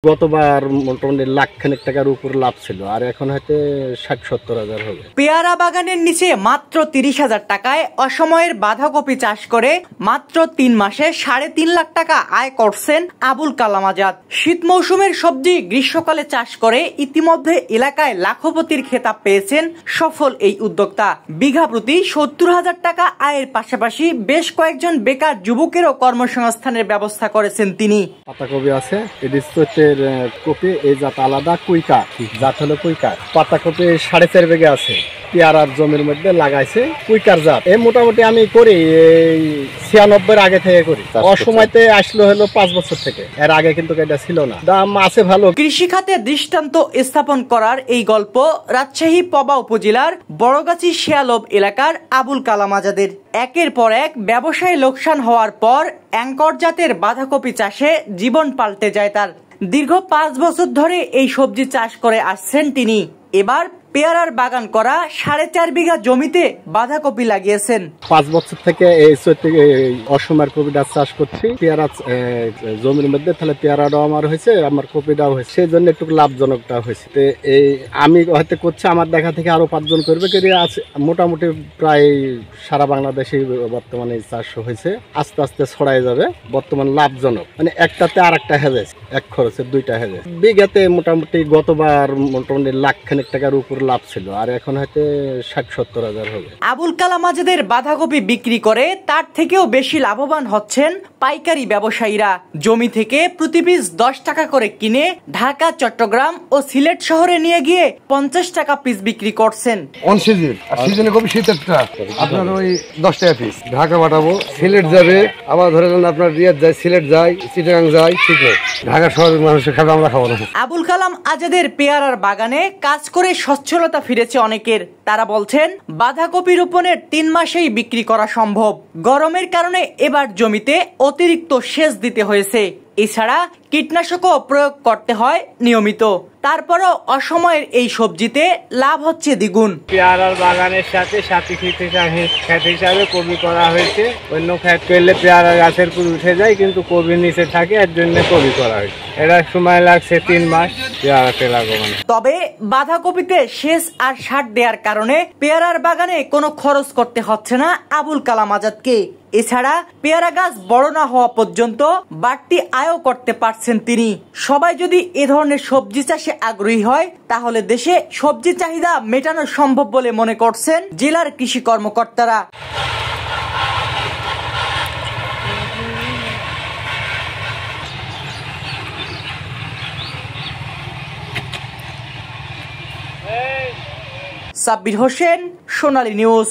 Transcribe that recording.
গতবার মোটামুটি লাখখানেক টাকার উপর লাভ ছিল, আর এখন হয়তো ৬০-৭০ হাজার হবে। পেয়ারা বাগানের নিচে মাত্র ৩০,০০০ টাকায় অসময়ের বাঁধাকপি চাষ করে মাত্র ৩ মাসে ৩.৫ লাখ টাকা আয় করছেন আবুল কালাম আজাদ। শীত মৌসুমের সবজি গ্রীষ্মকালে চাষ করে ইতিমধ্যে এলাকায় লাখপতির খেতাব পেয়েছেন সফল এই উদ্যোক্তা। বিঘা প্রতি ৭০,০০০ টাকা আয়ের পাশাপাশি বেশ কয়েকজন বেকার যুবকেরও কর্মসংস্থানের ব্যবস্থা করেছেন তিনি। পাতাকপি আছে, এটি চৈতের কপি, এই জাত আলাদা, কুইকা জাত হলো কুইকা। পাতাকপি ৪.৫ বিঘা আছে, পেয়ারার জমির মধ্যে লাগাইছে কুইকার জাত। এই মোটামুটি আমি করি এই ৯৬ আগে থেকে করি। অসময়তে আসলো হলো ৫ বছর থেকে, এর আগে কিন্তু এটা ছিল না। দাম আছে ভালো। কৃষি খাতে দৃষ্টান্ত স্থাপন করার এই গল্প রাজশাহী পবা উপজেলার বড়গাছি শিয়ালব এলাকার আবুল কালাম আজাদের। একের পর এক ব্যবসায় লোকসান হওয়ার পর অ্যাঙ্কর জাতের বাঁধাকপি চাষে জীবন পাল্টে যায় তার। দীর্ঘ ৫ বছর ধরে এই সবজি চাষ করে আসছেন তিনি। এবার পেয়ারার বাগান করা ৪.৫ বিঘা জমিতে বাঁধাকপি লাগিয়েছেন। ৫ বছর থেকে এই অসময়ের কপিটা চাষ করছি পেয়ারা জমির মধ্যে। তাহলে পেয়ারাটাও আমার হয়েছে, আমার কপিটাও হয়েছে, সেই জন্য একটু লাভজনকটা হয়েছে। তো এই আমি হয়তো করছি, আমার দেখা থেকে আরো ৫ জন করবে, আছে মোটামুটি প্রায় সারা বাংলাদেশে বর্তমানে চাষ হয়েছে। আস্তে আস্তে ছড়াই যাবে। বর্তমান লাভজনক, মানে একটাতে আর একটা হেজেছে, এক খরচে ২টা হেজেছে। বিঘাতে মোটামুটি গতবার মোটামুটি লাখখানেক টাকার উপর লাভ ছিল, আর এখন হয়তো ৬০-৭০ হাজার হবে। আবুল কালাম আজাদের বাঁধাকপি বিক্রি করে তার থেকেও বেশি লাভবান হচ্ছেন পাইকারি ব্যবসায়ীরা। জমি থেকে প্রতি পিস ১০ টাকা করে কিনে ঢাকা, চট্টগ্রাম ও সিলেট শহরে নিয়ে গিয়ে ৫০ টাকা পিস বিক্রি করছেন। অন সিজন, আর সিজনে কপি শীতেরটা আপনার ওই ১০ টাকা পিস। ঢাকা পাঠাবো, সিলেট যাবে, আবার ধরে নেন আপনার রিয়াদ যায়, সিলেট যায়, চিটাগাং যায়, ঠিক নেই ঢাকা শহরের মানুষের খাবার আমরা খাবো না। আবুল কালাম আজাদের পেয়ারার বাগানে কাজ করে সচ্ছলতা ফিরেছে অনেকের। তারা বলছেন বাঁধাকপি রোপণের ৩ মাসেই বিক্রি করা সম্ভব। গরমের কারণে এবার জমিতে অতিরিক্ত সেচ দিতে হয়েছে, এছাড়া কীটনাশকও প্রয়োগ করতে হয় নিয়মিত। তারপরও অসময়ের এই সবজিতে লাভ হচ্ছে দ্বিগুণ। পেয়ারার বাগানের সাথে সাথী ক্ষেত হিসাবে কপি করা হয়েছে। অন্য ক্ষেত করলে পেয়ারা গাছের পুরো উঠে যায়, কিন্তু কপি নিচে থাকে, এর জন্য কপি করা হয়েছে। এটা সময় লাগছে ৩ মাস পেয়ারাতে লাগানো। তবে বাঁধাকপিতে সেচ আর সার দেওয়ার কারণে পেয়ারার বাগানে কোনো খরচ করতে হচ্ছে না আবুল কালাম আজাদকে। এছাড়া পেয়ারা গাছ বড় না হওয়া পর্যন্ত বাড়তি আয়ও করতে পারছেন তিনি। সবাই যদি এ ধরনের সবজি চাষে আগ্রহী হয় তাহলে দেশে সবজি চাহিদা মেটানো সম্ভব বলে মনে করছেন জেলার কৃষি কর্মকর্তারা। সাব্বির হোসেন, সোনালী নিউজ।